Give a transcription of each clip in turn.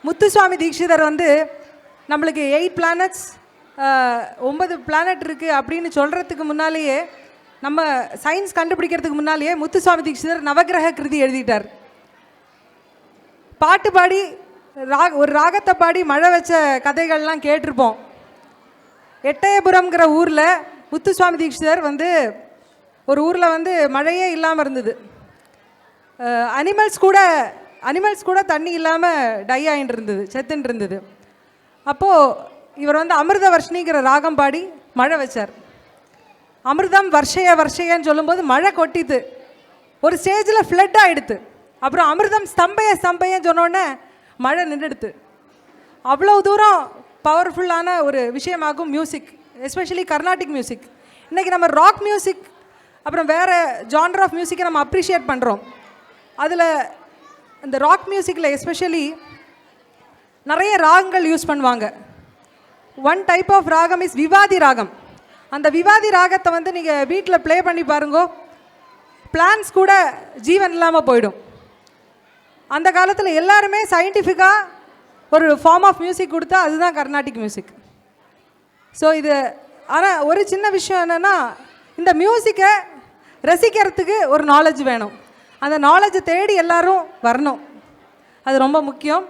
முத்துசுவாமி தீட்சிதர் வந்து நம்மளுக்கு 8 planets 9 planet இருக்குது அப்படின்னு சொல்கிறதுக்கு முன்னாலேயே, நம்ம சயின்ஸ் கண்டுபிடிக்கிறதுக்கு முன்னாலேயே முத்துசுவாமி தீட்சிதர் நவகிரக கிருதி எழுதிட்டார். பாட்டு பாடி ஒரு ராகத்தை பாடி மழை வச்ச கதைகள்லாம் கேட்டிருப்போம். எட்டயபுரம்ங்கிற ஊரில் முத்துசுவாமி தீட்சிதர் வந்து ஒரு ஊரில் வந்து மழையே இல்லாமல் இருந்தது. அனிமல்ஸ் கூட தண்ணி இல்லாமல் டை ஆகிட்டு இருந்தது, செத்துன்னு இருந்தது. அப்போது இவர் வந்து அமிர்த வர்ஷினிங்கிற ராகம் பாடி மழை வச்சார். அமிர்தம் வர்ஷையன்னு சொல்லும்போது மழை கொட்டித்து ஒரு ஸ்டேஜில் ஃப்ளட் ஆகிடுது. அப்புறம் அமிர்தம் ஸ்தம்பையன்னு சொன்னோடனே மழை நின்றுடுது. அவ்வளோ தூரம் பவர்ஃபுல்லான ஒரு விஷயமாகும் மியூசிக், எஸ்பெஷலி கர்நாடிக் மியூசிக். இன்றைக்கி நம்ம ராக் மியூசிக் அப்புறம் வேறு ஜான்ர் ஆஃப் மியூசிக்கை நம்ம அப்ரிஷியேட் பண்ணுறோம். அதில் இந்த ராக் மியூசிக்கில் எஸ்பெஷலி நிறைய ராகங்கள் யூஸ் பண்ணுவாங்க. ஒன் டைப் ஆஃப் ராகம் இஸ் விவாதி ராகம். அந்த விவாதி ராகத்தை வந்து நீங்கள் வீட்டில் ப்ளே பண்ணி பாருங்கோ, பிளான்ஸ் கூட ஜீவன் இல்லாமல் போயிடும். அந்த காலத்தில் எல்லாருமே சயின்டிஃபிக்காக ஒரு ஃபார்ம் ஆஃப் மியூசிக் கொடுத்தா அதுதான் கர்நாடிக் மியூசிக். ஸோ இது ஆனால் ஒரு சின்ன விஷயம் என்னென்னா, இந்த மியூசிக்கை ரசிக்கிறதுக்கு ஒரு நாலேஜ் வேணும். அந்த நாலேஜை தேடி எல்லோரும் வரணும், அது ரொம்ப முக்கியம்.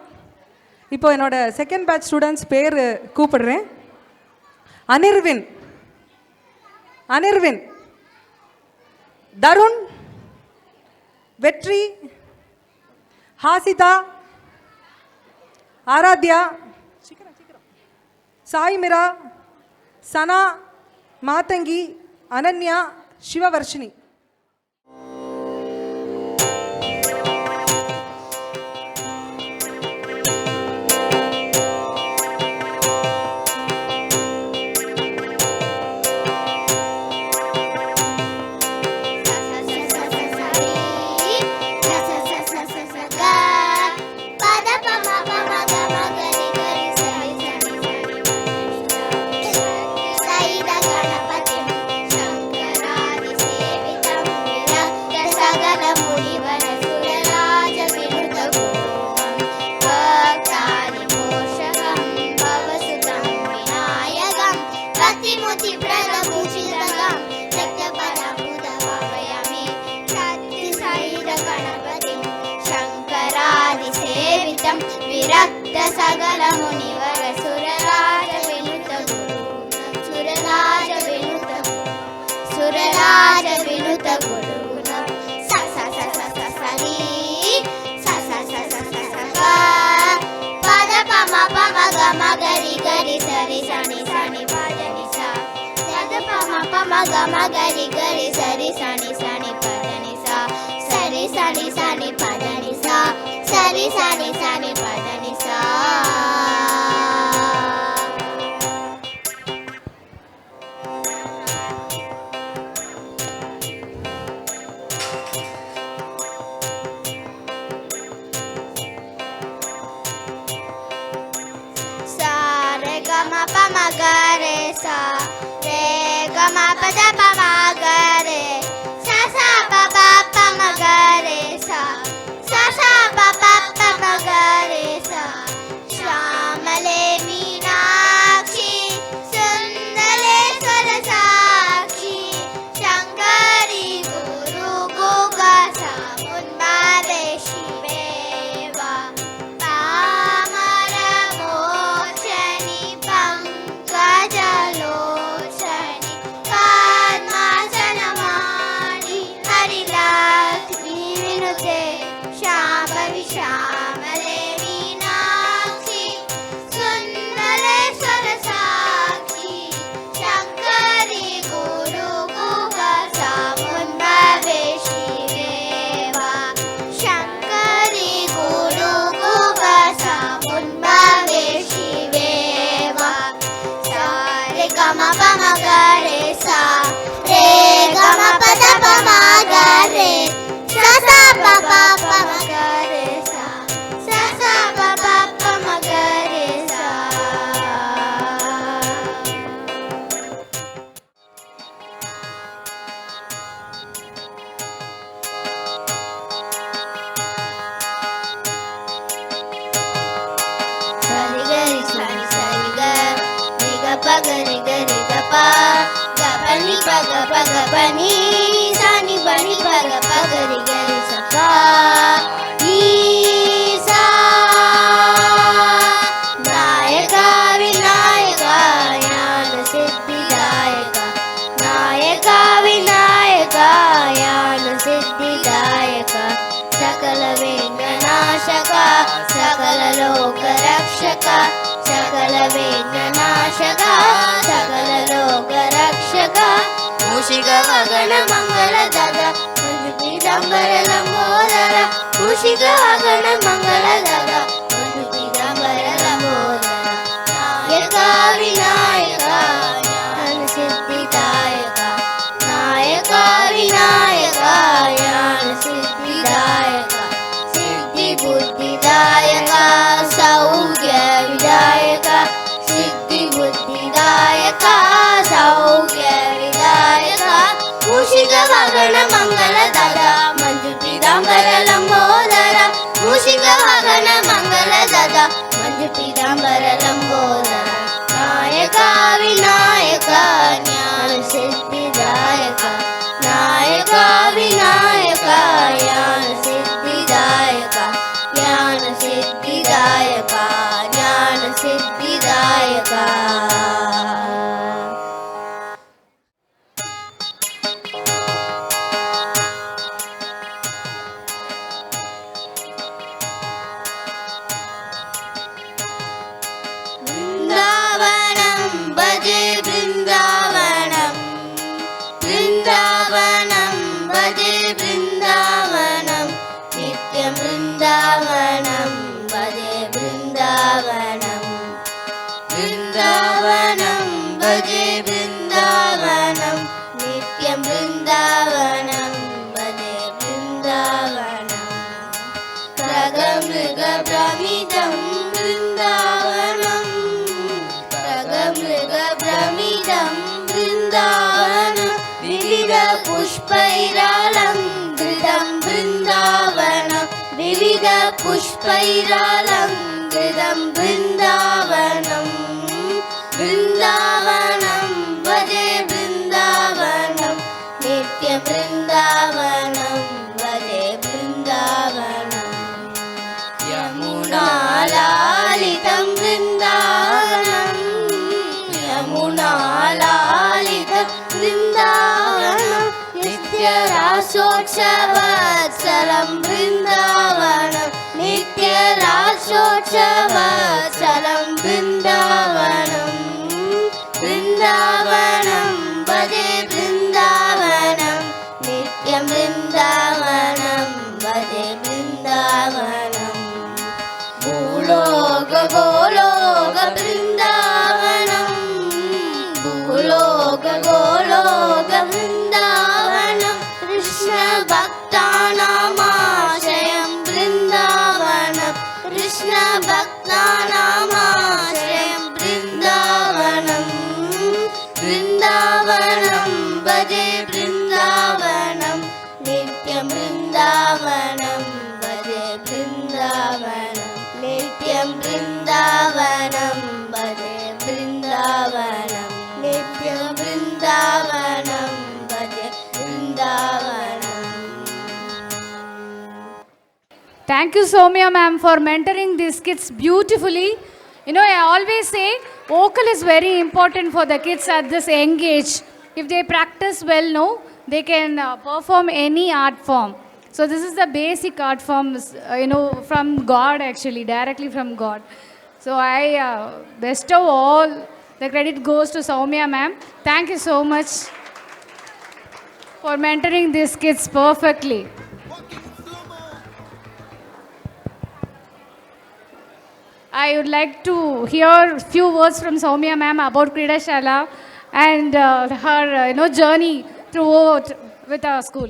இப்போ என்னோடய செகண்ட் பேட்ச் ஸ்டூடெண்ட்ஸ் பேர் கூப்பிடுறேன். அனிர்வின், தருண், வெற்றி, ஹாசிதா, ஆராத்யா, சாய்மிரா, சனா, மாதங்கி, அனன்யா, சிவவர்ஷினி. विरक्त सगल मुनिवर सुरराज विनुत गुरु स स स स स सरी स स स स स स ग पद पम पम ग म गरि गरि सरि सनि सनि पद नि सा पद पम पम ग म गरि गरि सरि सनि सनि पद नि सा सरि सनि सनि पद नि सा सरि सनि सनि पद नि सा. Pama gare sa re ga ma pa da pa ma gare sa sa pa pa pa ma gare sa sa sa pa pa pa ma gare sa shamale meenakshi sundare sarasakshi shankari guru goga sa munbade shiveva Jalochani Padma గరి గరి దప గపని పగ పగ పని సాని బని పగ పగరి గరి సప ఈ సా నాయక వినాయక జ్ఞాన సిద్ధిదాయక నాయక వినాయక జ్ఞాన సిద్ధిదాయక సకల విఘ్ననాశక సకల లోక రక్షక సకల విఘ్ననాశక సకల లోక రక్షక మూషిక వగణ మంగళ దద మంజు పీతాంబర లంబోదర మూషిక వగణ మంగళ దద మంజు పీతాంబర లంబోదర నాయక వినాయక జ్ఞాన సిద్ధిదాయక నాయక వినాయక జ్ఞాన సిద్ధిదాయక సిద్ధి బుద్ధిదాయక సౌఖ్య విదాయక సిద్ధి బుద్ధిదాయక సౌఖ్య విదాయక మూషిక వగణ మంగళ దద మంజు పీతాంబర లంబోదర మూషిక వగణ మంగళ దద మంజు పీతాంబర లంబోదర నాయక వినాయక జ్ఞాన సిద్ధిదాయక నాయక వినాయక జ్ఞాన సిద్ధిదాయక జ్ఞాన సిద్ధిదాయక జ్ఞాన సిద్ధిదాయక బృందావనం భజే బృందావనం బృందావనం భజే బృందావనం నిత్యం బృందావనం భజే బృందావనం బృందావనం భజే బృందావనం నిత్యం బృందావనం భజే బృందావనం ప్రగమృగ భ్రమిదం బృందావనం ప్రగమృగ భ్రమిదం బృందావనం వివిధ పుష్పైరాలంకృతం బృందావనం వివిధ పుష్పైరాలంకృతం బృందావనం బృందావనం భజే బృందావనం నిత్య బృందావనం భజే బృందావనం యమునాలాలితం బృందావనం యమునాలాలితం బృందావనం నిత్య రాసోత్సవత్సలం బృందావనం నిత్య రాసోత్సవత్సలం బృందావనం బృందావనం భజే బృందావనం నిత్యం బృందావనం భజే బృందావనం భూలోక గోలోక బృందావనం భూలోక గోలోక బృందావనం కృష్ణ భక్తానామాశ్రయం బృందావనం కృష్ణ భక్తానామాశ్రయం బృందావనం బృందావనం భజే బృందావనం నిత్యం బృందావనం భజే బృందావనం నిత్యం బృందావనం భజే బృందావనం నిత్యం బృందావనం భజే Brindavanam. Thank you, Soumya ma'am, for mentoring these kids beautifully. You know, I always say vocal is very important for the kids at this young age. If they practice well, no, they can perform any art form. So this is the basic art form, from God actually, directly from God. So I bestow all the credit goes to Soumya ma'am. Thank you so much for mentoring these kids perfectly. I would like to hear few words from Soumya ma'am about Kridashala and her journey throughout with our school.